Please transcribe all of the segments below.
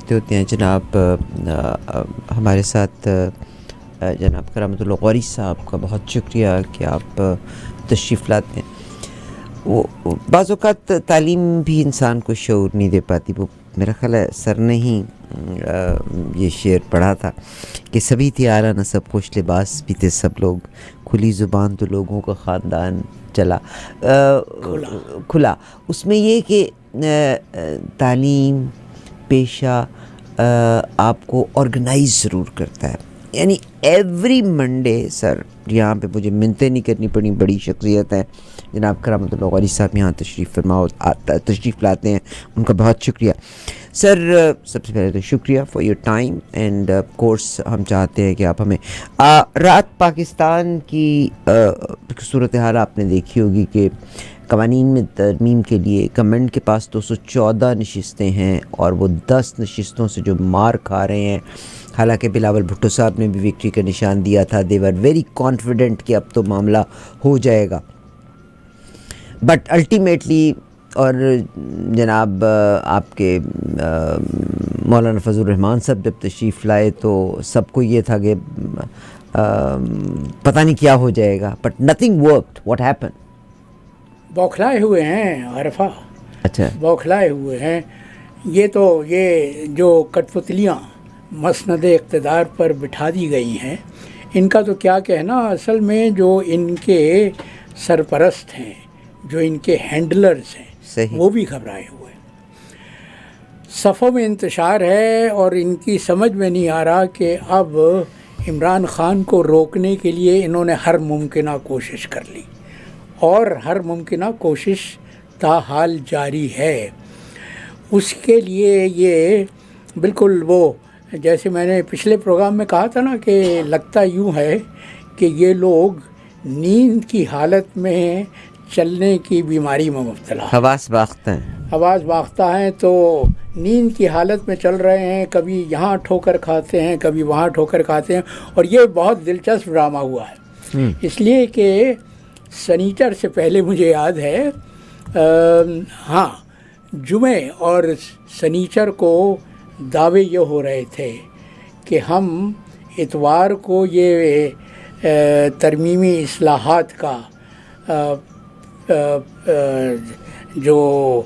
کرتے ہوتے ہیں جناب ہمارے ساتھ جناب کرامت اللہ غوری صاحب کا بہت شکریہ کہ آپ تشریف لاتے ہیں. وہ بعض اوقات تعلیم بھی انسان کو شعور نہیں دے پاتی. وہ میرا خیال ہے سر نے ہی یہ شعر پڑھا تھا کہ سبھی تھے اعلیٰ نسب خوش لباس بھی تھے سب لوگ کھلی زبان تو لوگوں کا خاندان چلا کھلا. اس میں یہ کہ تعلیم پیشہ آپ کو آرگنائز ضرور کرتا ہے. یعنی ایوری منڈے سر یہاں پہ مجھے منتیں نہیں کرنی پڑی. بڑی شخصیت ہے جناب کرامت اللہ غوری صاحب یہاں تشریف لاتے ہیں, ان کا بہت شکریہ. سر سب سے پہلے تو شکریہ for your time and course ہم چاہتے ہیں کہ آپ ہمیں رات پاکستان کی صورتحال آپ نے دیکھی ہوگی کہ قوانین میں ترمیم کے لیے گورنمنٹ کے پاس 214 نشستیں ہیں اور وہ 10 نشستوں سے جو مار کھا رہے ہیں. حالانکہ بلاول بھٹو صاحب نے بھی وکٹری کا نشان دیا تھا. دے ور ویری کانفیڈنٹ کہ اب تو معاملہ ہو جائے گا, بٹ الٹیمیٹلی اور جناب آپ کے مولانا فضل الرحمان صاحب جب تشریف لائے تو سب کو یہ تھا کہ پتہ نہیں کیا ہو جائے گا, but nothing worked. What happen? بوکھلائے ہوئے ہیں عارفہ, اچھا بوکھلائے ہوئے ہیں. یہ جو کٹ پتلیاں مسند اقتدار پر بٹھا دی گئی ہیں, ان کا تو کیا کہنا. اصل میں جو ان کے سرپرست ہیں, جو ان کے ہینڈلرز ہیں, صحیح, وہ بھی گھبرائے ہوئے ہیں. صفوں میں انتشار ہے اور ان کی سمجھ میں نہیں آ رہا کہ اب عمران خان کو روکنے کے لیے انہوں نے ہر ممکنہ کوشش کر لی اور ہر ممکنہ کوشش تاحال جاری ہے. اس کے لیے یہ بالکل وہ جیسے میں نے پچھلے پروگرام میں کہا تھا نا کہ لگتا یوں ہے کہ یہ لوگ نیند کی حالت میں چلنے کی بیماری میں مبتلا ہیں. حواس باختہ ہیں, حواس باختہ ہیں تو نیند کی حالت میں چل رہے ہیں. کبھی یہاں ٹھوکر کھاتے ہیں, کبھی وہاں ٹھوکر کھاتے ہیں. اور یہ بہت دلچسپ ڈرامہ ہوا ہے اس لیے کہ سنیچر سے پہلے مجھے یاد ہے ہاں جمعے اور سنیچر کو دعوے یہ ہو رہے تھے کہ ہم اتوار کو یہ ترمیمی اصلاحات کا جو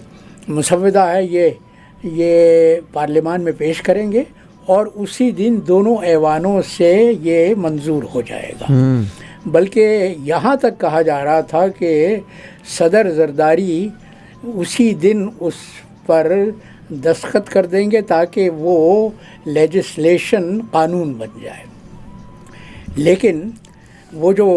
مسودہ ہے یہ پارلیمان میں پیش کریں گے اور اسی دن دونوں ایوانوں سے یہ منظور ہو جائے گا. بلکہ یہاں تک کہا جا رہا تھا کہ صدر زرداری اسی دن اس پر دستخط کر دیں گے تاکہ وہ لیجسلیشن قانون بن جائے. لیکن وہ جو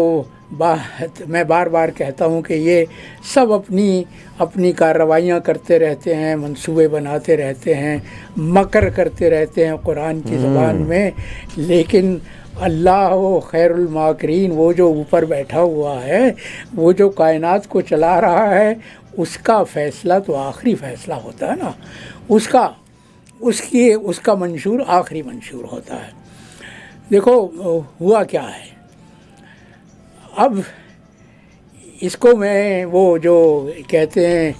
میں بار بار کہتا ہوں کہ یہ سب اپنی کارروائیاں کرتے رہتے ہیں, منصوبے بناتے رہتے ہیں, مکر کرتے رہتے ہیں قرآن کی زبان میں. لیکن اللہ و خیر الماکرین, وہ جو اوپر بیٹھا ہوا ہے, وہ جو کائنات کو چلا رہا ہے, اس کا فیصلہ تو آخری فیصلہ ہوتا ہے نا. اس کا منشور آخری منشور ہوتا ہے. دیکھو ہوا کیا ہے اب اس کو میں وہ جو کہتے ہیں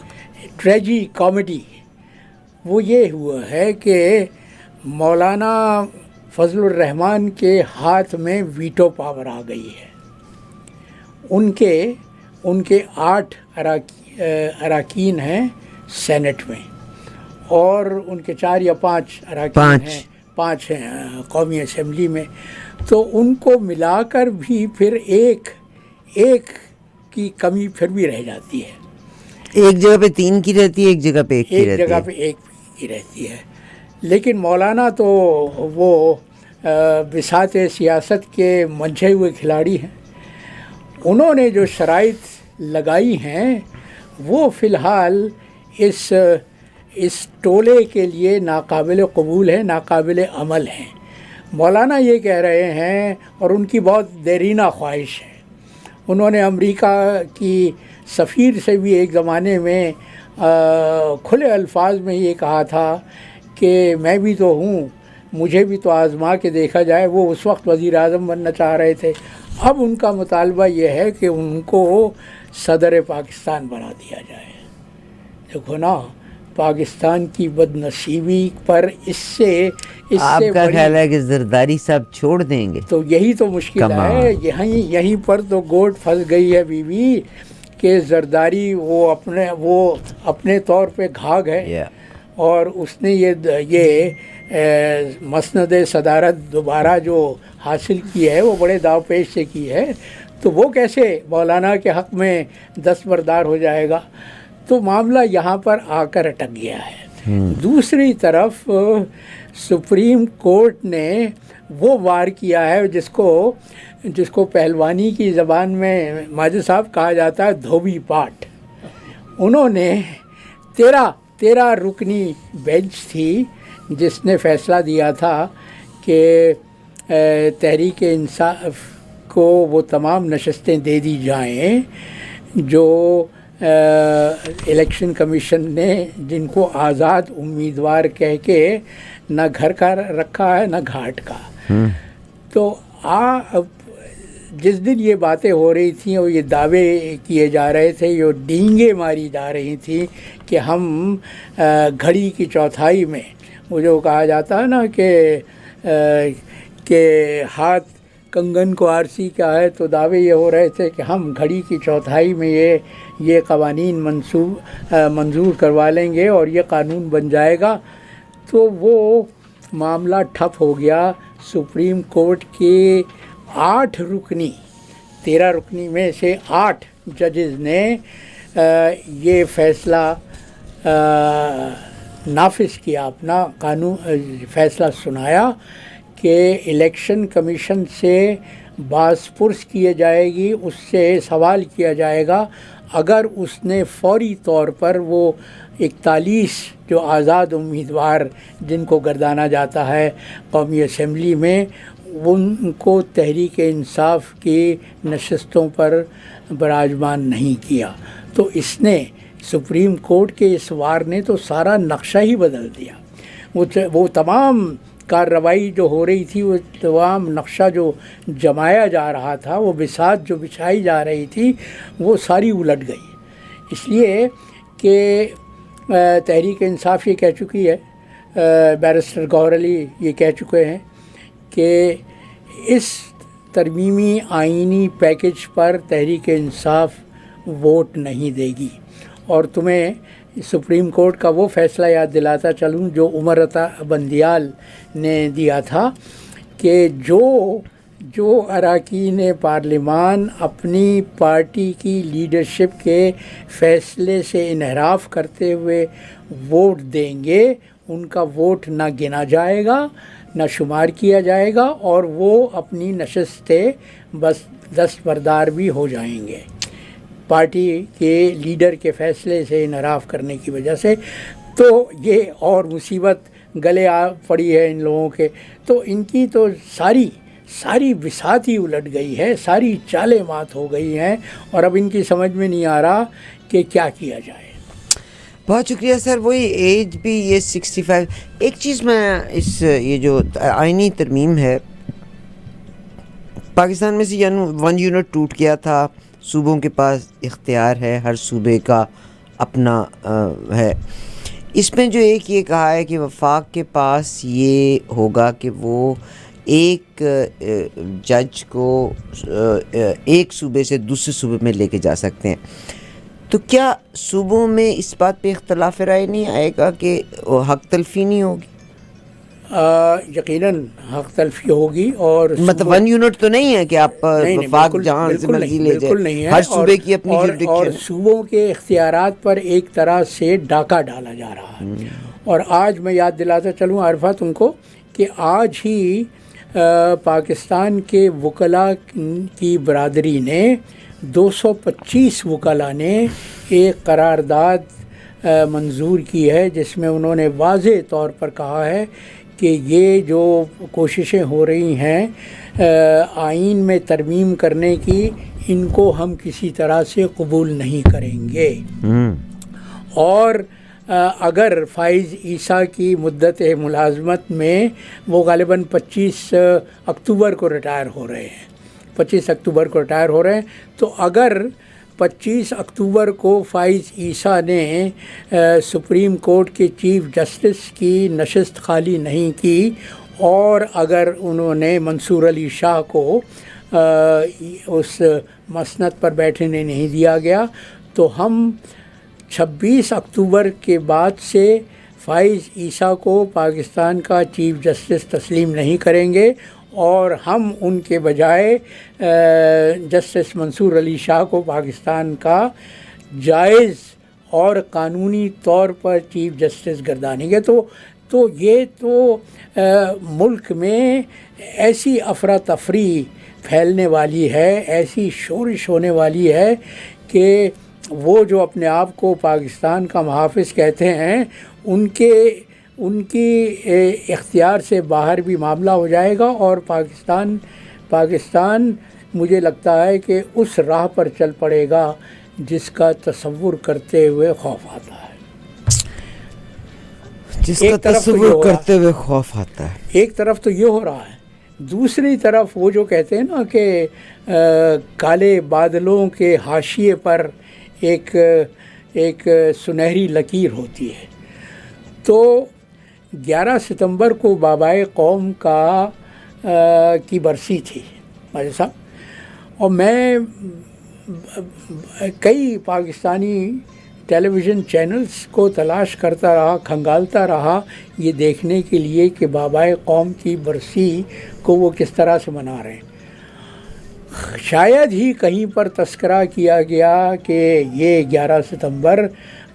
ٹریجی کامیڈی, وہ یہ ہوا ہے کہ مولانا فضل الرحمان کے ہاتھ میں ویٹو پاور آ گئی ہے. ان کے 8 اراکین ہیں سینٹ میں اور ان کے 4 یا 5 اراکین ہیں, 5 ہیں قومی اسمبلی میں. تو ان کو ملا کر بھی پھر ایک کی کمی پھر بھی رہ جاتی ہے. ایک جگہ پہ 3 کی رہتی ہے, ایک جگہ پہ 1 کی رہتی ہے, ایک جگہ پہ 1 کی رہتی ہے. لیکن مولانا تو وہ بساط سیاست کے منجھے ہوئے کھلاڑی ہیں. انہوں نے جو شرائط لگائی ہیں وہ فی الحال اس ٹولے کے لیے ناقابل قبول ہے, ناقابل عمل ہیں. مولانا یہ کہہ رہے ہیں اور ان کی بہت دیرینہ خواہش ہے. انہوں نے امریکہ کی سفیر سے بھی ایک زمانے میں کھلے الفاظ میں یہ کہا تھا کہ میں بھی تو ہوں, مجھے بھی تو آزما کے دیکھا جائے. وہ اس وقت وزیر اعظم بننا چاہ رہے تھے. اب ان کا مطالبہ یہ ہے کہ ان کو صدر پاکستان بنا دیا جائے. دیکھو نا, پاکستان کی بدنصیبی پر اس سے آپ کا خیال ہے کہ زرداری صاحب چھوڑ دیں گے؟ تو یہی تو مشکل ہے، یہیں پر تو گوٹ پھنس گئی ہے بیوی کہ زرداری وہ اپنے طور پہ گھاگ ہے، اور اس نے یہ مسند صدارت دوبارہ جو حاصل کی ہے وہ بڑے داو پیش سے کی ہے، تو وہ کیسے مولانا کے حق میں دستبردار ہو جائے گا؟ تو معاملہ یہاں پر آ کر اٹک گیا ہے۔ دوسری طرف سپریم کورٹ نے وہ وار کیا ہے جس کو پہلوانی کی زبان میں ماجد صاحب کہا جاتا ہے دھوبی پاٹ۔ انہوں نے 13 رکنی بینچ تھی جس نے فیصلہ دیا تھا کہ تحریک انصاف کو وہ تمام نشستیں دے دی جائیں جو الیکشن کمیشن نے جن کو آزاد امیدوار کہہ کے نہ گھر کا رکھا ہے نہ گھاٹ کا۔ تو جس دن یہ باتیں ہو رہی تھیں اور یہ دعوے کیے جا رہے تھے، یہ ڈینگیں ماری جا رہی تھیں کہ ہم گھڑی کی چوتھائی میں، وہ جو کہا جاتا ہے نا کہ ہاتھ کنگن کو آرسی کا ہے، تو دعوے یہ ہو رہے تھے کہ ہم گھڑی کی چوتھائی میں یہ قوانین منظور کروا لیں گے اور یہ قانون بن جائے گا۔ تو وہ معاملہ ٹھپ ہو گیا۔ سپریم کورٹ کے 8 رکنی 13 رکنی میں سے 8 ججز نے یہ فیصلہ نافذ کیا، اپنا فیصلہ سنایا کہ الیکشن کمیشن سے باز پرس کیے جائے گی، اس سے سوال کیا جائے گا اگر اس نے فوری طور پر وہ 41 جو آزاد امیدوار جن کو گردانا جاتا ہے قومی اسمبلی میں، ان کو تحریک انصاف کی نشستوں پر براجمان نہیں کیا۔ تو اس نے سپریم کورٹ کے اس وار نے تو سارا نقشہ ہی بدل دیا۔ وہ تمام کارروائی جو ہو رہی تھی، وہ تمام نقشہ جو جمایا جا رہا تھا، وہ بساط جو بچھائی جا رہی تھی، وہ ساری الٹ گئی۔ اس لیے کہ تحریک انصاف یہ کہہ چکی ہے، بیرسٹر گوہر علی یہ کہہ چکے ہیں کہ اس ترمیمی آئینی پیکج پر تحریک انصاف ووٹ نہیں دے گی۔ اور تمہیں سپریم کورٹ کا وہ فیصلہ یاد دلاتا چلوں جو عمر عطا بندیال نے دیا تھا کہ جو اراکین پارلیمان اپنی پارٹی کی لیڈرشپ کے فیصلے سے انحراف کرتے ہوئے ووٹ دیں گے، ان کا ووٹ نہ گنا جائے گا، نہ شمار کیا جائے گا، اور وہ اپنی نشستیں بس دستبردار بھی ہو جائیں گے پارٹی کے لیڈر کے فیصلے سے انحراف کرنے کی وجہ سے۔ تو یہ اور مصیبت گلے آ پڑی ہے ان لوگوں کے، تو ان کی تو ساری بساط ہی الٹ گئی ہے، ساری چالیں مات ہو گئی ہیں، اور اب ان کی سمجھ میں نہیں آ رہا کہ کیا کیا جائے۔ بہت شکریہ سر۔ وہی ایج بھی یہ 65۔ ایک چیز میں یہ جو آئینی ترمیم ہے، پاکستان میں سے 1 یونٹ ٹوٹ گیا تھا، صوبوں کے پاس اختیار ہے، ہر صوبے کا اپنا ہے۔ اس میں جو ایک یہ کہا ہے کہ وفاق کے پاس یہ ہوگا کہ وہ ایک جج کو ایک صوبے سے دوسرے صوبے میں لے کے جا سکتے ہیں، تو کیا صوبوں میں اس بات پہ اختلاف رائے نہیں آئے گا کہ حق تلفی نہیں ہوگی؟ یقیناً حق تلفی ہوگی، اور مطلب 1 یونٹ تو نہیں ہے کہ آپ وفاق جہاں سے مرضی لے جائیں، ہر صوبے کی اپنی جوریڈکشن، اور صوبوں کے اختیارات پر ایک طرح سے ڈاکہ ڈالا جا رہا ہے۔ اور آج میں یاد دلاتا چلوں عارفہ تم کو کہ آج ہی پاکستان کے وکلاء کی برادری نے 225 وکلاء نے ایک قرارداد منظور کی ہے جس میں انہوں نے واضح طور پر کہا ہے کہ یہ جو کوششیں ہو رہی ہیں آئین میں ترمیم کرنے کی، ان کو ہم کسی طرح سے قبول نہیں کریں گے۔ اور اگر فائز عیسیٰ کی مدت ملازمت میں وہ غالباً 25 اکتوبر کو ریٹائر ہو رہے ہیں، 25 اکتوبر کو ریٹائر ہو رہے ہیں، تو اگر 25 اکتوبر کو فائز عیسیٰ نے سپریم کورٹ کے چیف جسٹس کی نشست خالی نہیں کی، اور اگر انہوں نے منصور علی شاہ کو اس مسند پر بیٹھنے نہیں دیا گیا تو ہم 26 اکتوبر کے بعد سے فائز عیسیٰ کو پاکستان کا چیف جسٹس تسلیم نہیں کریں گے، اور ہم ان کے بجائے جسٹس منصور علی شاہ کو پاکستان کا جائز اور قانونی طور پر چیف جسٹس گردانیں گے۔ تو یہ تو ملک میں ایسی افراتفری پھیلنے والی ہے، ایسی شورش ہونے والی ہے کہ وہ جو اپنے آپ کو پاکستان کا محافظ کہتے ہیں ان کی اختیار سے باہر بھی معاملہ ہو جائے گا، اور پاکستان مجھے لگتا ہے کہ اس راہ پر چل پڑے گا جس کا تصور کرتے ہوئے خوف آتا ہے۔ جس کا تصور کرتے ہوئے خوف آتا ہے، ایک طرف تو یہ ہو رہا ہے، دوسری طرف وہ جو کہتے ہیں نا کہ کالے بادلوں کے حاشیے پر ایک سنہری لکیر ہوتی ہے۔ تو 11 ستمبر کو بابائے قوم کی برسی تھی ماجد صاحب، اور میں کئی پاکستانی ٹیلی ویژن چینلز کو تلاش کرتا رہا، کھنگالتا رہا یہ دیکھنے کے لیے کہ بابائے قوم کی برسی کو وہ کس طرح سے منا رہے ہیں۔ شاید ہی کہیں پر تذکرہ کیا گیا کہ یہ 11 ستمبر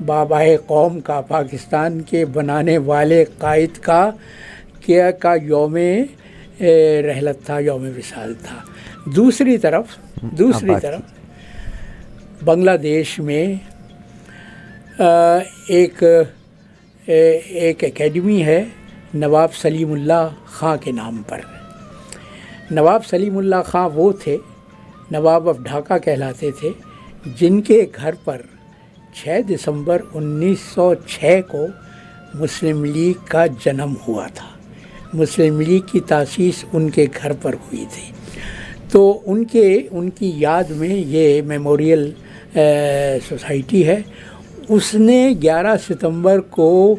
بابائے قوم کا، پاکستان کے بنانے والے قائد کا یوم رحلت تھا، یوم وصال تھا۔ دوسری طرف بنگلہ دیش میں ایک اکیڈمی ہے نواب سلیم اللہ خاں کے نام پر۔ نواب سلیم اللہ خاں وہ تھے، نواب آف ڈھاکہ کہلاتے تھے، جن کے گھر پر 6 دسمبر 1906 کو مسلم لیگ کا جنم ہوا تھا۔ مسلم لیگ کی تاسیس ان کے گھر پر ہوئی تھی، تو ان کی یاد میں یہ میموریل سوسائٹی ہے۔ اس نے 11 ستمبر کو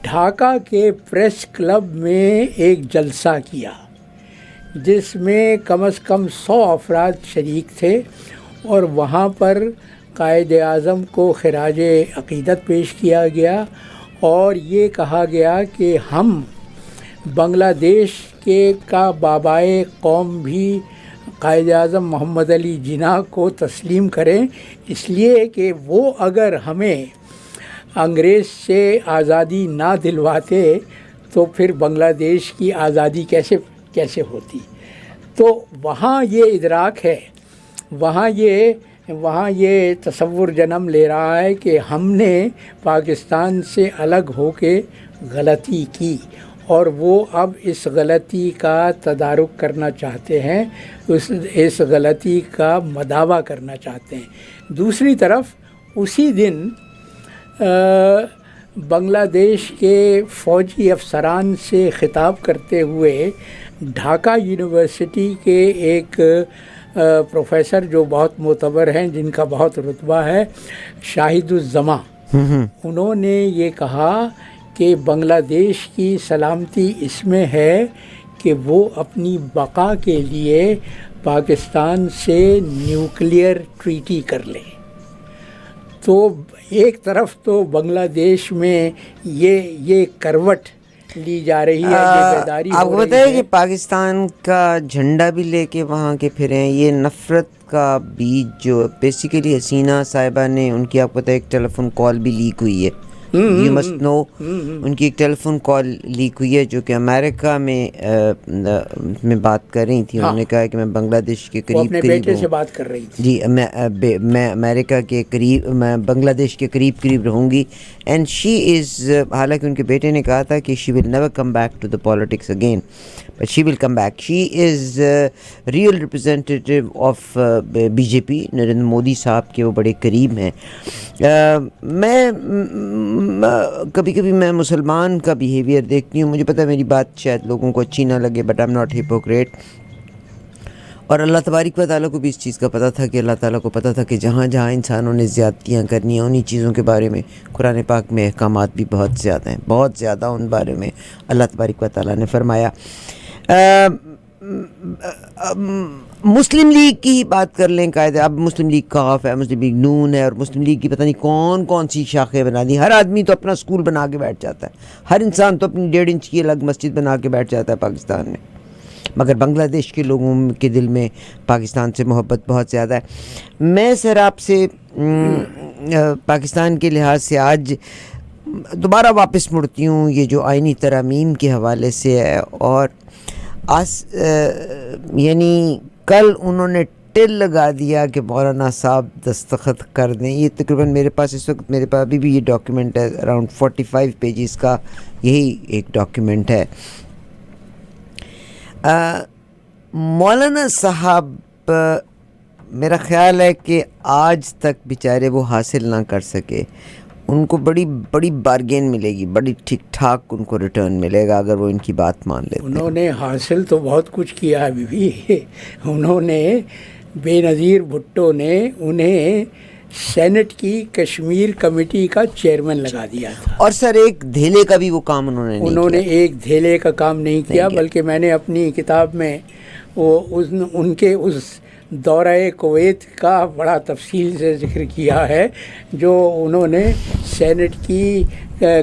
ڈھاکہ کے پریس کلب میں ایک جلسہ کیا جس میں کم از کم 100 افراد شریک تھے، اور وہاں پر قائد اعظم کو خراج عقیدت پیش کیا گیا، اور یہ کہا گیا کہ ہم بنگلہ دیش کا بابائے قوم بھی قائد اعظم محمد علی جناح کو تسلیم کریں، اس لیے کہ وہ اگر ہمیں انگریز سے آزادی نہ دلواتے تو پھر بنگلہ دیش کی آزادی کیسے ہوتی۔ تو وہاں یہ ادراک ہے، وہاں یہ تصور جنم لے رہا ہے کہ ہم نے پاکستان سے الگ ہو کے غلطی کی، اور وہ اب اس غلطی کا تدارک کرنا چاہتے ہیں، اس غلطی کا مداوع کرنا چاہتے ہیں۔ دوسری طرف اسی دن بنگلہ دیش کے فوجی افسران سے خطاب کرتے ہوئے ڈھاکہ یونیورسٹی کے ایک پروفیسر جو بہت معتبر ہیں، جن کا بہت رتبہ ہے، شاہد الزماں، انہوں نے یہ کہا کہ بنگلہ دیش کی سلامتی اس میں ہے کہ وہ اپنی بقا کے لیے پاکستان سے نیوکلیئر ٹریٹی کر لے۔ تو ایک طرف تو بنگلہ دیش میں یہ کروٹ لی جا رہی ہے، یہ بیداری آپ کو بتائیں کہ پاکستان کا جھنڈا بھی لے کے وہاں کے پھریں، یہ نفرت کا بیج جو بیسیکلی حسینہ صاحبہ نے، ان کی آپ کو پتہ ہے ایک ٹیلی فون کال بھی لیک ہوئی ہے، یو مسٹ نو، ان کی ایک ٹیلی فون کال لیک ہوئی ہے جو کہ امریکہ میں بات کر رہی تھی۔ انہوں نے کہا کہ میں بنگلہ دیش کے قریب اپنے بیٹے سے بات کر رہی تھی، جی میں امریکہ کے قریب، میں بنگلہ دیش کے قریب رہوں گی، اینڈ شی از، حالانکہ ان کے بیٹے نے کہا تھا کہ she will never come back to the politics again, but she will come back, she is real representative of B J P, Narendra Modi صاحب کے وہ بڑے قریب ہیں۔ میں کبھی کبھی میں مسلمان کا بیہیویئر دیکھتی ہوں، مجھے پتہ ہے میری بات شاید لوگوں کو اچھی نہ لگے، but I am not hypocrite, اور اللہ تبارک و تعالیٰ کو بھی اس چیز کا پتہ تھا کہ اللہ تعالیٰ کو پتہ تھا کہ جہاں جہاں انسانوں نے زیادتیاں کرنی ہیں انہی چیزوں کے بارے میں قرآن پاک میں احکامات بھی بہت زیادہ ہیں، بہت زیادہ ان بارے میں اللہ تبارک و تعالیٰ نے فرمایا۔ مسلم لیگ کی ہی بات کر لیں قاعدہ، اب مسلم لیگ کاف ہے، مسلم لیگ نون ہے، اور مسلم لیگ کی پتہ نہیں کون کون سی شاخیں بنا دی۔ ہر آدمی تو اپنا سکول بنا کے بیٹھ جاتا ہے، ہر انسان تو اپنی 1.5 انچ کی الگ مسجد بنا کے بیٹھ جاتا ہے پاکستان میں، مگر بنگلہ دیش کے لوگوں کے دل میں پاکستان سے محبت بہت زیادہ ہے۔ میں سر آپ سے پاکستان کے لحاظ سے آج دوبارہ واپس مڑتی ہوں، یہ جو آئینی ترامیم کے حوالے سے ہے، اور یعنی کل انہوں نے ٹل لگا دیا کہ مولانا صاحب دستخط کر دیں۔ یہ تقریباً میرے پاس اس وقت میرے پاس ابھی بھی یہ ڈاکیومنٹ ہے، اراؤنڈ 45 پیجز کا یہی ایک ڈاکیومنٹ ہے۔ مولانا صاحب میرا خیال ہے کہ آج تک بیچارے وہ حاصل نہ کر سکے، ان کو بڑی بڑی بارگین ملے گی، بڑی ٹھیک ٹھاک ان کو ریٹرن ملے گا اگر وہ ان کی بات مان لیتے ہیں۔ انہوں نے حاصل تو بہت کچھ کیا ابھی بھی، انہوں نے بے نظیر بھٹو نے انہیں سینٹ کی کشمیر کمیٹی کا چیئرمین لگا دیا تھا، اور سر ایک دھیلے کا بھی وہ کام انہوں نے ایک دھیلے کا کام نہیں کیا، بلکہ میں نے اپنی کتاب میں ان کے اس دورہ کویت کا بڑا تفصیل سے ذکر کیا ہے جو انہوں نے سینٹ کی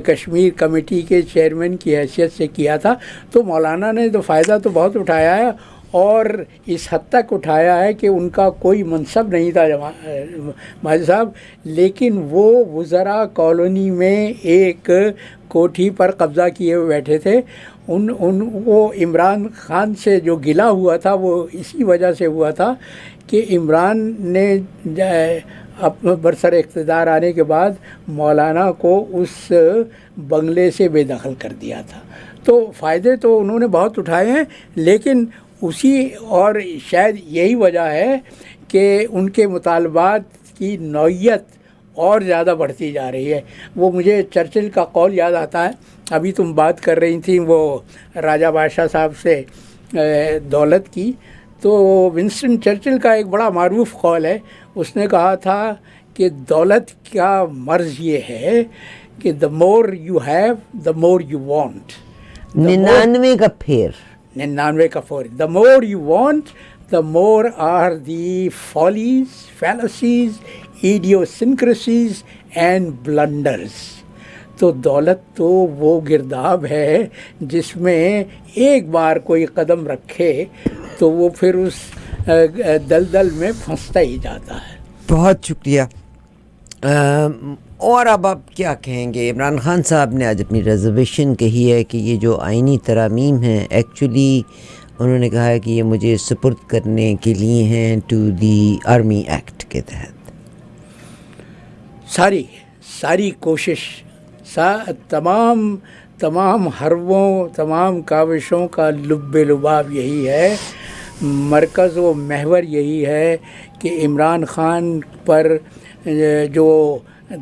کشمیر کمیٹی کے چیئرمین کی حیثیت سے کیا تھا۔ تو مولانا نے تو فائدہ تو بہت اٹھایا ہے، اور اس حد تک اٹھایا ہے کہ ان کا کوئی منصب نہیں تھا ماجد صاحب، لیکن وہ وزراء کالونی میں ایک کوٹھی پر قبضہ کیے ہوئے بیٹھے تھے۔ وہ عمران خان سے جو گلا ہوا تھا وہ اسی وجہ سے ہوا تھا کہ عمران نے برسر اقتدار آنے کے بعد مولانا کو اس بنگلے سے بے دخل کر دیا تھا۔ تو فائدے تو انہوں نے بہت اٹھائے ہیں، لیکن اسی اور شاید یہی وجہ ہے کہ ان کے مطالبات کی نوعیت اور زیادہ بڑھتی جا رہی ہے۔ وہ مجھے چرچل کا قول یاد آتا ہے، ابھی تم بات کر رہی تھیں وہ راجہ بادشاہ صاحب سے دولت کی، تو ونسٹن چرچل کا ایک بڑا معروف قول ہے، اس نے کہا تھا کہ دولت کا مرض یہ ہے کہ the more you have the more you want، 99 کا پھیر the more you want the more are the follies, fallacies, idiosyncrasies and blunders۔ تو دولت تو وہ گرداب ہے جس میں ایک بار کوئی قدم رکھے تو وہ پھر اس دلدل میں پھنستا ہی جاتا ہے۔ بہت شکریہ۔ اور اب آپ کیا کہیں گے؟ عمران خان صاحب نے آج اپنی ریزرویشن کہی ہے کہ یہ جو آئینی ترامیم ہیں ایکچولی انہوں نے کہا ہے کہ یہ مجھے سپرد کرنے کے لیے ہیں ٹو دی آرمی ایکٹ کے تحت۔ ساری کوشش، تمام حربوں، تمام کاوشوں کا لب لباب یہی ہے، مرکز و محور یہی ہے کہ عمران خان پر جو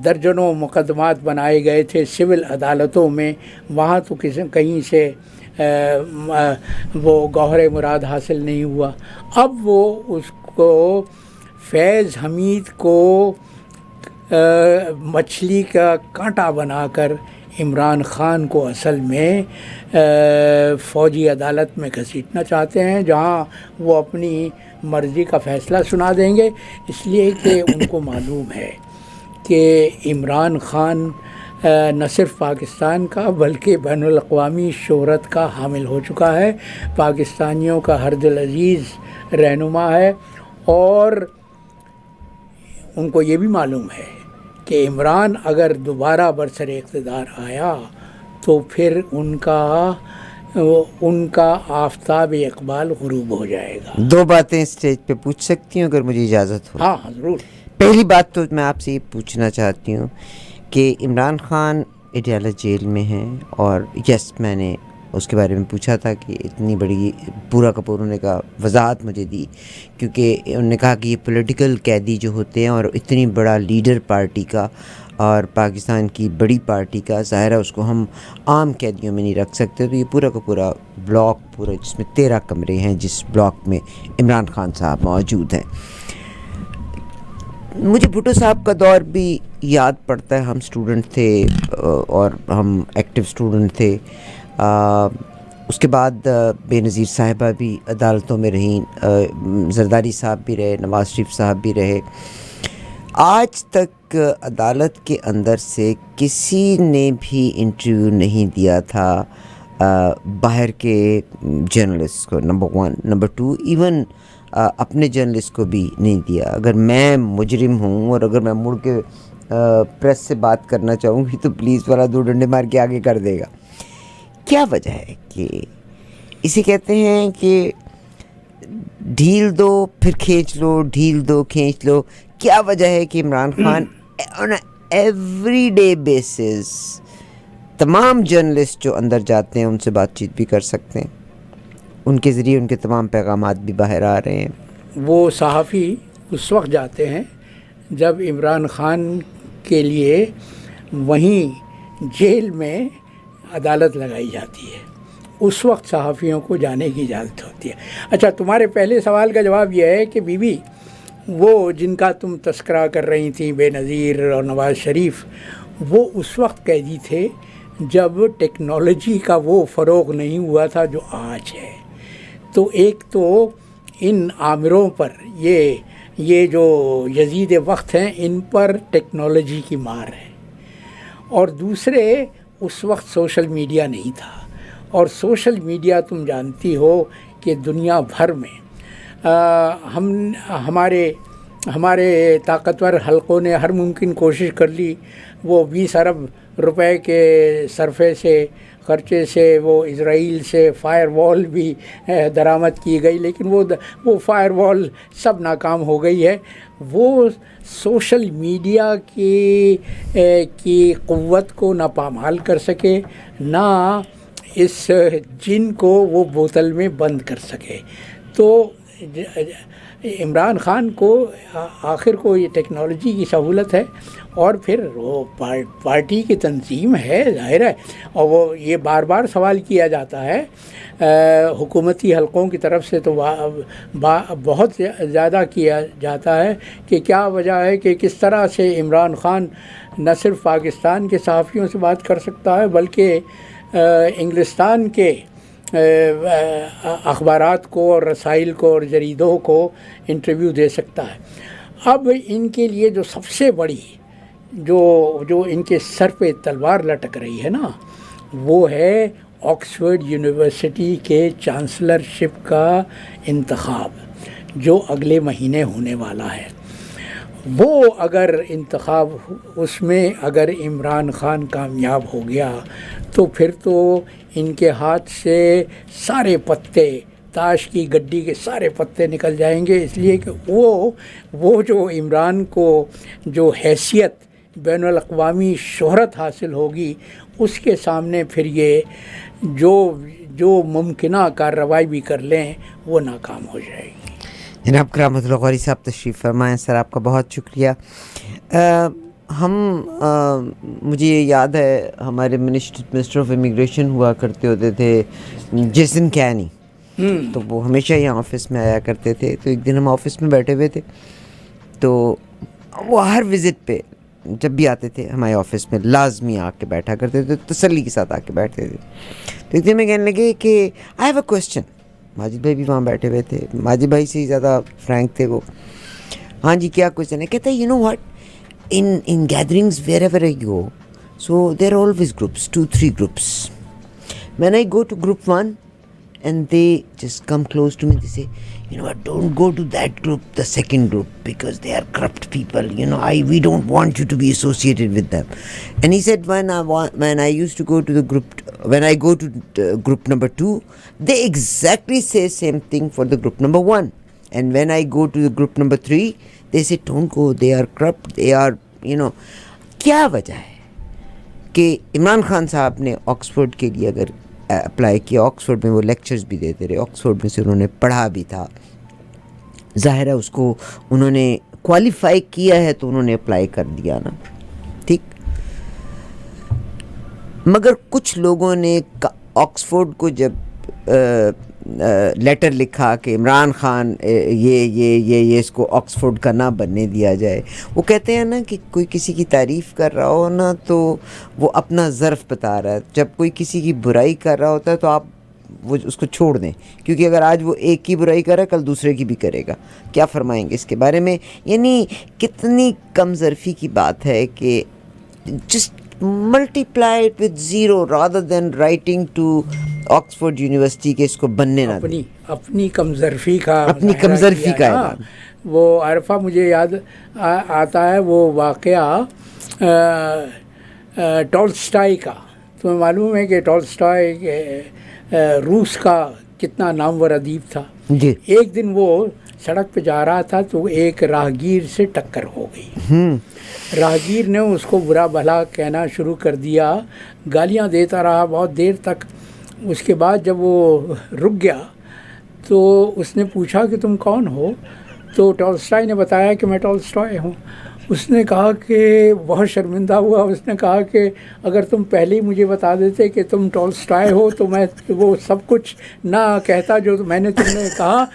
درجنوں مقدمات بنائے گئے تھے سول عدالتوں میں، وہاں تو کہیں سے وہ گوہر مراد حاصل نہیں ہوا۔ اب وہ اس کو فیض حمید کو مچھلی کا کانٹا بنا کر عمران خان کو اصل میں فوجی عدالت میں گھسیٹنا چاہتے ہیں، جہاں وہ اپنی مرضی کا فیصلہ سنا دیں گے، اس لیے کہ ان کو معلوم ہے کہ عمران خان نہ صرف پاکستان کا بلکہ بین الاقوامی شہرت کا حامل ہو چکا ہے، پاکستانیوں کا ہر دل عزیز رہنما ہے، اور ان کو یہ بھی معلوم ہے کہ عمران اگر دوبارہ برسر اقتدار آیا تو پھر ان کا آفتاب اقبال غروب ہو جائے گا۔ 2 باتیں اسٹیج پہ پوچھ سکتی ہوں اگر مجھے اجازت ہو؟ ہاں ضرور۔ پہلی بات تو میں آپ سے یہ پوچھنا چاہتی ہوں کہ عمران خان اڈیالہ جیل میں ہیں، اور یس میں نے اس کے بارے میں پوچھا تھا کہ اتنی بڑی پورا کا پورا، انہوں نے کہا وضاحت مجھے دی، کیونکہ انہوں نے کہا کہ یہ پولیٹیکل قیدی جو ہوتے ہیں اور اتنی بڑا لیڈر پارٹی کا اور پاکستان کی بڑی پارٹی کا، ظاہر ہے اس کو ہم عام قیدیوں میں نہیں رکھ سکتے، تو یہ پورا کا پورا بلاک پورا جس میں 13 کمرے ہیں، جس بلاک میں عمران خان صاحب موجود ہیں۔ مجھے بھٹو صاحب کا دور بھی یاد پڑتا ہے، ہم سٹوڈنٹ تھے اور ہم ایکٹیو سٹوڈنٹ تھے۔ اس کے بعد بے نظیر صاحبہ بھی عدالتوں میں رہیں، زرداری صاحب بھی رہے، نواز شریف صاحب بھی رہے۔ آج تک عدالت کے اندر سے کسی نے بھی انٹرویو نہیں دیا تھا باہر کے جرنلسٹ کو، نمبر 1، نمبر 2 ایون اپنے جرنلسٹ کو بھی نہیں دیا۔ اگر میں مجرم ہوں اور اگر میں مڑ کے پریس سے بات کرنا چاہوں گی تو پولیس والا 2 ڈنڈے مار کے آگے کر دے گا۔ کیا وجہ ہے کہ اسے کہتے ہیں کہ ڈھیل دو پھر کھینچ لو، ڈھیل دو کھینچ لو؟ کیا وجہ ہے کہ Imran Khan on every day basis تمام جرنلسٹ جو اندر جاتے ہیں ان سے بات چیت بھی کر سکتے ہیں، ان کے ذریعے ان کے تمام پیغامات بھی باہر آ رہے ہیں؟ وہ صحافی اس وقت جاتے ہیں جب عمران خان کے لیے وہیں جیل میں عدالت لگائی جاتی ہے، اس وقت صحافیوں کو جانے کی اجازت ہوتی ہے۔ اچھا، تمہارے پہلے سوال کا جواب یہ ہے کہ بیوی وہ جن کا تم تذکرہ کر رہی تھی، بے نظیر اور نواز شریف، وہ اس وقت قیدی تھے جب ٹیکنالوجی کا وہ فروغ نہیں ہوا تھا جو آج ہے۔ تو ایک تو ان آمروں پر یہ جو یزید وقت ہیں ان پر ٹیکنالوجی کی مار ہے، اور دوسرے اس وقت سوشل میڈیا نہیں تھا، اور سوشل میڈیا تم جانتی ہو کہ دنیا بھر میں ہمارے طاقتور حلقوں نے ہر ممکن کوشش کر لی، وہ 20 ارب روپے کے صرفے سے خرچے سے وہ اسرائیل سے فائر وال بھی درآمد کی گئی، لیکن وہ فائر وال سب ناکام ہو گئی ہے۔ وہ سوشل میڈیا کی قوت کو نہ پامال کر سکے، نہ اس جن کو وہ بوتل میں بند کر سکے۔ تو عمران خان کو آخر کو یہ ٹیکنالوجی کی سہولت ہے، اور پھر وہ پارٹی کی تنظیم ہے، ظاہر ہے، اور وہ یہ بار بار سوال کیا جاتا ہے حکومتی حلقوں کی طرف سے، تو بہت زیادہ کیا جاتا ہے کہ کیا وجہ ہے کہ کس طرح سے عمران خان نہ صرف پاکستان کے صحافیوں سے بات کر سکتا ہے بلکہ انگلستان کے اخبارات کو اور رسائل کو اور جریدوں کو انٹرویو دے سکتا ہے۔ اب ان کے لیے جو سب سے بڑی جو ان کے سر پہ تلوار لٹک رہی ہے نا، وہ ہے آکسفورڈ یونیورسٹی کے چانسلرشپ کا انتخاب جو اگلے مہینے ہونے والا ہے۔ وہ اگر انتخاب، اس میں اگر عمران خان کامیاب ہو گیا تو پھر تو ان کے ہاتھ سے سارے پتے، تاش کی گڈی کے سارے پتے نکل جائیں گے، اس لیے کہ وہ جو عمران کو جو حیثیت بین الاقوامی شہرت حاصل ہوگی، اس کے سامنے پھر یہ جو ممکنہ کارروائی بھی کر لیں وہ ناکام ہو جائے گی۔ جناب کرامت اللہ قوری صاحب تشریف فرمائیں۔ سر آپ کا بہت شکریہ۔ مجھے یاد ہے ہمارے منسٹر آف امیگریشن ہوا کرتے ہوتے تھے جیسن کینی، تو وہ ہمیشہ یہاں آفس میں آیا کرتے تھے۔ تو ایک دن ہم آفس میں بیٹھے ہوئے تھے، تو وہ ہر وزٹ پہ جب بھی آتے تھے ہمارے آفس میں لازمی آ کے بیٹھا کرتے تھے، تسلی کے ساتھ آ کے بیٹھتے تھے۔ تو ایک دن میں کہنے لگے کہ I have a question. Majid بھائی بھی وہاں بیٹھے ہوئے تھے، ماجد بھائی سے ہی زیادہ فرینک تھے وہ۔ ہاں جی، کیا کوسچن ہے؟ کہتا ہے you know what, in gatherings wherever I go, so there are always groups, 2-3 groups. When I go to group 1 and they just come close to me, they say, you know what, don't go to that group, the second group, because they are corrupt people, you know, we don't want you to be associated with them. And he said when I used to go to the group, when I go to group number 2, they exactly say same thing for the group number 1. And when I go to the group number 3, they say don't go, they are corrupt, they are, you know. کیا وجہ ہے کہ عمران خان صاحب نے Oxford کے لیے اگر apply کیا. آکسفورڈ میں وہ لیکچرز بھی دیتے رہے, آکسفورڈ میں سے انہوں نے پڑھا بھی تھا. ظاہر ہے اس کو انہوں نے کوالیفائی کیا ہے تو انہوں نے اپلائی کر دیا نا, ٹھیک. مگر کچھ لوگوں نے آکسفورڈ کو جب لیٹر لکھا کہ عمران خان یہ اس کو آکسفورڈ کا نہ بننے دیا جائے, وہ کہتے ہیں نا کہ کوئی کسی کی تعریف کر رہا ہو نا تو وہ اپنا ظرف بتا رہا ہے, جب کوئی کسی کی برائی کر رہا ہوتا ہے تو آپ وہ اس کو چھوڑ دیں, کیونکہ اگر آج وہ ایک کی برائی کر رہا ہے کل دوسرے کی بھی کرے گا. کیا فرمائیں گے اس کے بارے میں؟ یعنی کتنی کم ظرفی کی بات ہے کہ just multiply it with zero rather than writing to Oxford university کے اس کو بننے نہ دیں. اپنی کمزرفی کا اعلان. وہ عارفہ مجھے یاد آتا ہے وہ واقعہ ٹولسٹائی کا. تمہیں معلوم ہے کہ ٹولسٹائی روس کا کتنا نامور ادیب تھا. جی. ایک دن وہ سڑک پہ جا رہا تھا تو ایک راہگیر سے ٹکر ہو گئی. راہگیر نے اس کو برا بھلا کہنا شروع کر دیا, گالیاں دیتا رہا بہت دیر تک. اس کے بعد جب وہ رک گیا تو اس نے پوچھا کہ تم کون ہو؟ تو ٹولسٹائی نے بتایا کہ میں ٹولسٹائی ہوں. اس نے کہا کہ بہت شرمندہ ہوا. اس نے کہا کہ اگر تم پہلے ہی مجھے بتا دیتے کہ تم ٹولسٹائی ہو تو میں وہ سب کچھ نہ کہتا جو میں نے تم نے کہا.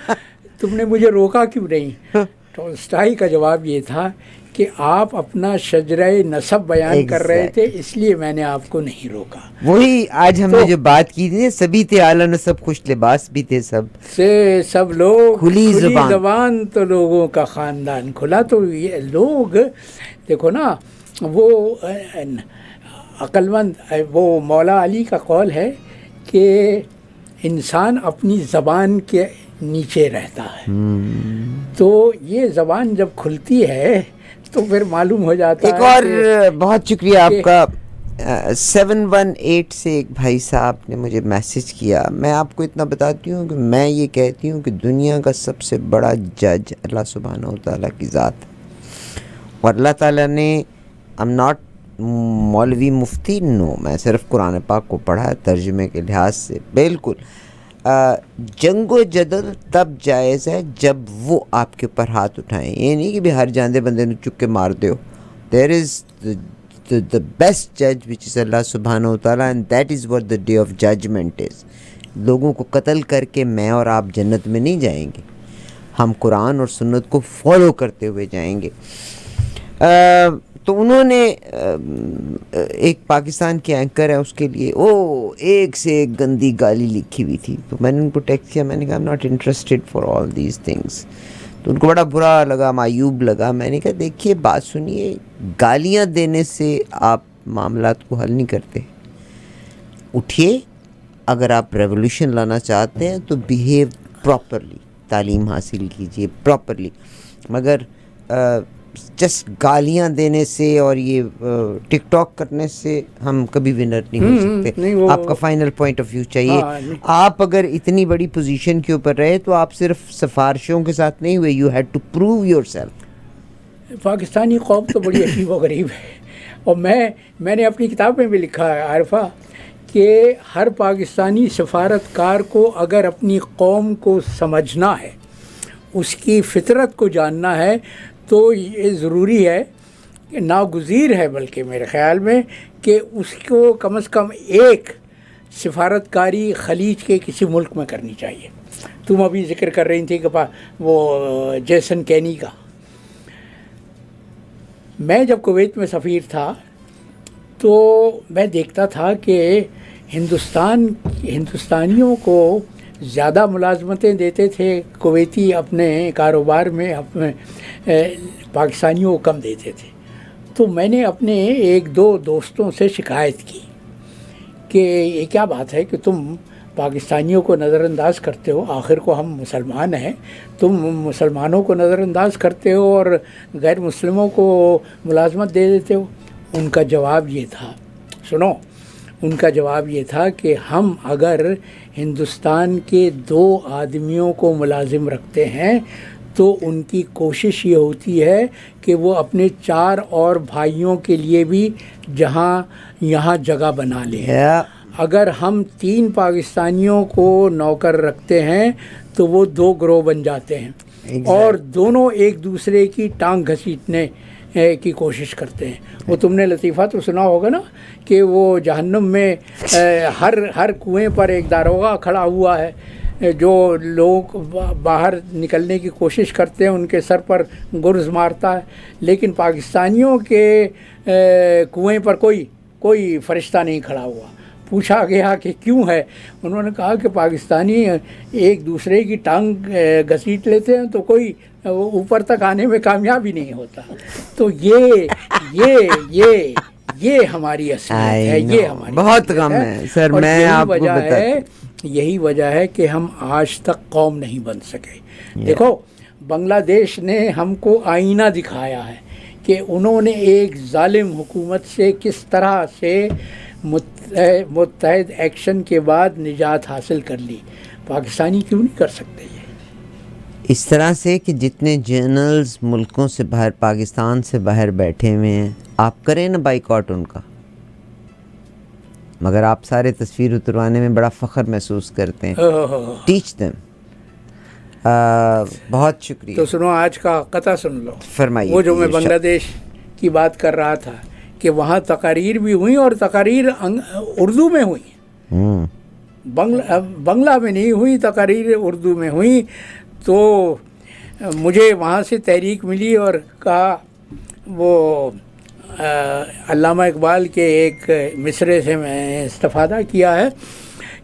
تم نے مجھے روکا کیوں نہیں؟ ٹولسٹائی کا جواب یہ تھا کہ آپ اپنا شجرہ نسب بیان کر رہے تھے اس لیے میں نے آپ کو نہیں روکا. وہی آج ہم نے جو بات کی تھی, سبھی تھے اعلیٰ نسب, خوش لباس بھی تھے, سب لوگ کھلی زبان تو لوگوں کا خاندان کھلا. تو یہ لوگ دیکھو نا, وہ عقل مند, وہ مولا علی کا قول ہے کہ انسان اپنی زبان کے نیچے رہتا ہے. تو یہ زبان جب کھلتی ہے تو پھر معلوم ہو جاتا ہے. ایک اور بہت شکریہ آپ کا. 718 سے ایک بھائی صاحب نے مجھے میسج کیا. میں آپ کو اتنا بتاتی ہوں کہ میں یہ کہتی ہوں کہ دنیا کا سب سے بڑا جج اللہ سبحانہ و تعالیٰ کی ذات ہے. اور اللہ تعالیٰ نے I'm not مولوی مفتی, نو, میں صرف قرآن پاک کو پڑھا ہے ترجمے کے لحاظ سے. بالکل جنگ و جدل تب جائز ہے جب وہ آپ کے اوپر ہاتھ اٹھائیں. یہ نہیں کہ بھی ہر جاندے بندے نے چک کے مار دیو. دیر از the best judge which is اللہ سبحانہ و تعالیٰ, and that is what the day of judgment is. لوگوں کو قتل کر کے میں اور آپ جنت میں نہیں جائیں گے, ہم قرآن اور سنت کو فالو کرتے ہوئے جائیں گے. تو انہوں نے ایک پاکستان کے اینکر ہے, اس کے لیے ایک سے ایک گندی گالی لکھی ہوئی تھی. تو میں نے ان کو ٹیکسٹ کیا, میں نے کہا I'm not interested for all these things. تو ان کو بڑا برا لگا, معیوب لگا. میں نے کہا دیکھیے بات سنیے, گالیاں دینے سے آپ معاملات کو حل نہیں کرتے. اٹھیے, اگر آپ ریولوشن لانا چاہتے ہیں تو بیہیو پراپرلی, تعلیم حاصل کیجیے پراپرلی. مگر جسٹ گالیاں دینے سے اور یہ ٹک ٹاک کرنے سے ہم کبھی ونر نہیں ہو سکتے. آپ کا فائنل پوائنٹ آف ویو چاہیے. آپ اگر اتنی بڑی پوزیشن کے اوپر رہے تو آپ صرف سفارشوں کے ساتھ نہیں ہوئے, you had to prove yourself. Pakistani قوم تو بڑی عجیب و غریب ہے. اور میں نے اپنی کتاب میں بھی لکھا ہے عارفہ کہ ہر پاکستانی سفارتکار کو اگر اپنی قوم کو سمجھنا ہے, اس کی فطرت کو جاننا ہے, تو یہ ضروری ہے کہ ناگزیر ہے بلکہ میرے خیال میں کہ اس کو کم از کم ایک سفارتکاری خلیج کے کسی ملک میں کرنی چاہیے. تم ابھی ذکر کر رہی تھی کہ وہ جیسن کینی کا. میں جب کویت میں سفیر تھا تو میں دیکھتا تھا کہ ہندوستانیوں کو زیادہ ملازمتیں دیتے تھے کویتی اپنے کاروبار میں, اپنے پاکستانیوں کو کم دیتے تھے. تو میں نے اپنے ایک دو دوستوں سے شکایت کی کہ یہ کیا بات ہے کہ تم پاکستانیوں کو نظر انداز کرتے ہو, آخر کو ہم مسلمان ہیں, تم مسلمانوں کو نظر انداز کرتے ہو اور غیر مسلموں کو ملازمت دے دیتے ہو. ان کا جواب یہ تھا, سنو, ان کا جواب یہ تھا کہ ہم اگر ہندوستان کے 2 آدمیوں کو ملازم رکھتے ہیں تو ان کی کوشش یہ ہوتی ہے کہ وہ اپنے 4 اور بھائیوں کے لیے بھی یہاں جگہ بنا لیں. اگر ہم 3 پاکستانیوں کو نوکر رکھتے ہیں تو وہ 2 گروہ بن جاتے ہیں اور دونوں ایک دوسرے کی ٹانگ گھسیٹنے کی کوشش کرتے ہیں. وہ تم نے لطیفہ تو سنا ہوگا نا کہ وہ جہنم میں ہر کنویں پر ایک داروغہ کھڑا ہوا ہے, جو لوگ باہر نکلنے کی کوشش کرتے ہیں ان کے سر پر گرز مارتا ہے, لیکن پاکستانیوں کے کنویں پر کوئی فرشتہ نہیں کھڑا ہوا. پوچھا گیا کہ کیوں ہے؟ انہوں نے کہا کہ پاکستانی ایک دوسرے کی ٹانگ گھسیٹ لیتے ہیں تو کوئی اوپر تک آنے میں کامیاب ہی نہیں ہوتا. تو یہ ہماری اصلیت ہے, یہ ہماری بہت کم ہے سر. میں آپ کو یہی وجہ ہے کہ ہم آج تک قوم نہیں بن سکے. دیکھو بنگلہ دیش نے ہم کو آئینہ دکھایا ہے کہ انہوں نے ایک ظالم حکومت سے کس طرح سے متحد ایکشن کے بعد نجات حاصل کر لی. پاکستانی کیوں نہیں کر سکتے یہ؟ اس طرح سے کہ جتنے جرنلز ملکوں سے باہر, پاکستان سے باہر بیٹھے ہوئے ہیں, آپ کریں نا بائیکاٹ ان کا, مگر آپ سارے تصویر اتروانے میں بڑا فخر محسوس کرتے ہیں. Teach them. بہت شکریہ. تو سنو آج کا قطعہ سن لو. فرمائیے. وہ جو میں بنگلہ دیش کی بات کر رہا تھا کہ وہاں تقاریر بھی ہوئیں اور تقاریر اردو میں ہوئیں, بنگلہ میں نہیں ہوئی, تقاریر اردو میں ہوئیں. تو مجھے وہاں سے تحریک ملی اور کہا, وہ علامہ اقبال کے ایک مصرے سے میں استفادہ کیا ہے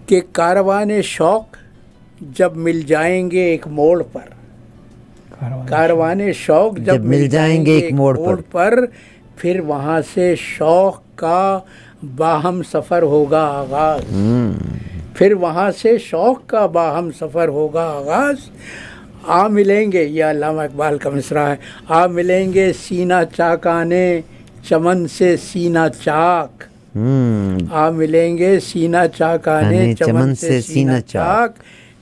کہ کاروان شوق جب مل جائیں گے ایک موڑ پر, کاروان شوق جب مل جائیں گے ایک موڑ پر, پھر وہاں سے شوق کا باہم سفر ہوگا آغاز. پھر وہاں سے شوق کا باہم سفر ہوگا آغاز. آ ملیں گے, یہ علامہ اقبال کا مصرع ہے, آ ملیں گے سینہ چاکانے چمن سے سینہ چاک. آ ملیں گے سینہ چاکانے چمن سے سینہ چاک.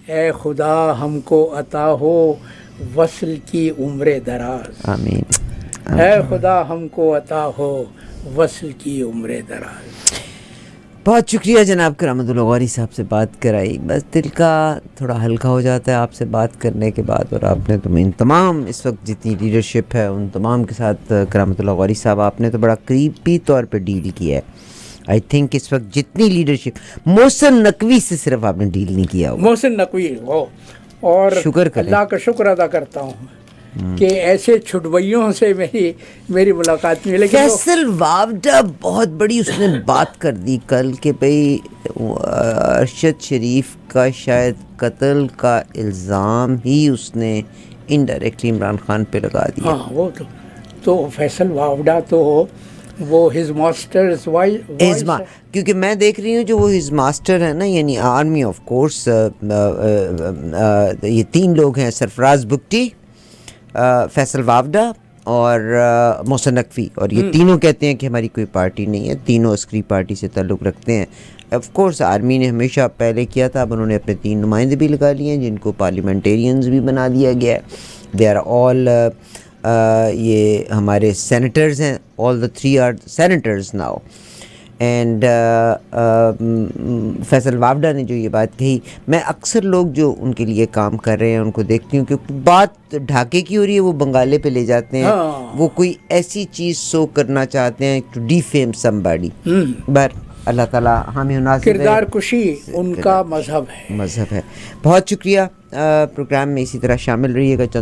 اے خدا ہم کو عطا ہو وصل کی عمر دراز. آمین. اے خدا ہم کو عطا ہو وصل کی عمر دراز. بہت شکریہ جناب کرامت اللہ غوری صاحب سے بات کرائی. بس دل کا تھوڑا ہلکا ہو جاتا ہے آپ سے بات کرنے کے بعد. اور آپ نے تو ان تمام اس وقت جتنی لیڈرشپ ہے ان تمام کے ساتھ کرامت اللہ غوری صاحب آپ نے تو بڑا قریبی طور پہ ڈیل کیا ہے. آئی تھنک اس وقت جتنی لیڈرشپ, محسن نقوی سے صرف آپ نے ڈیل نہیں کیا ہوگا. محسن نقوی ہو, اور شکر کریں. اللہ کا شکر ادا کرتا ہوں کہ ایسے چھٹوئیوں سے میری ملاقات میں. لیکن فیصل واوڈا بہت بڑی اس نے بات کر دی کل کہ بھئی ارشد شریف کا شاید قتل کا الزام ہی اس نے انڈائریکٹلی عمران خان پہ لگا دیا. ہاں وہ تو فیصل واوڈا تو وہ ہز ماسٹرز وائس, کیونکہ میں دیکھ رہی ہوں جو وہ ہز ماسٹر ہے نا, یعنی آرمی آف کورس, یہ 3 لوگ ہیں, سرفراز بگٹی, فیصل واوڈا اور محسن نقوی, اور یہ تینوں کہتے ہیں کہ ہماری کوئی پارٹی نہیں ہے, تینوں عسکری پارٹی سے تعلق رکھتے ہیں. آف کورس آرمی نے ہمیشہ پہلے کیا تھا, اب انہوں نے اپنے 3 نمائندے بھی لگا لیے ہیں جن کو پارلیمنٹیرینز بھی بنا دیا گیا ہے. دے آر آل یہ ہمارے سینیٹرز ہیں, all the 3 are senators now. And Faisal Vawda نے جو یہ بات کہی, میں اکثر لوگ جو ان کے لیے کام کر رہے ہیں ان کو دیکھتی ہوں کہ بات ڈھاکے کی ہو رہی ہے وہ بنگالے پہ لے جاتے ہیں. وہ کوئی ایسی چیز سو کرنا چاہتے ہیں ٹو ڈیفیم سم باڈی. بر اللہ تعالیٰ ہمیں مناسب کردار کشی ان کا مذہب ہے. بہت شکریہ. پروگرام میں اسی طرح شامل رہیے گا. چند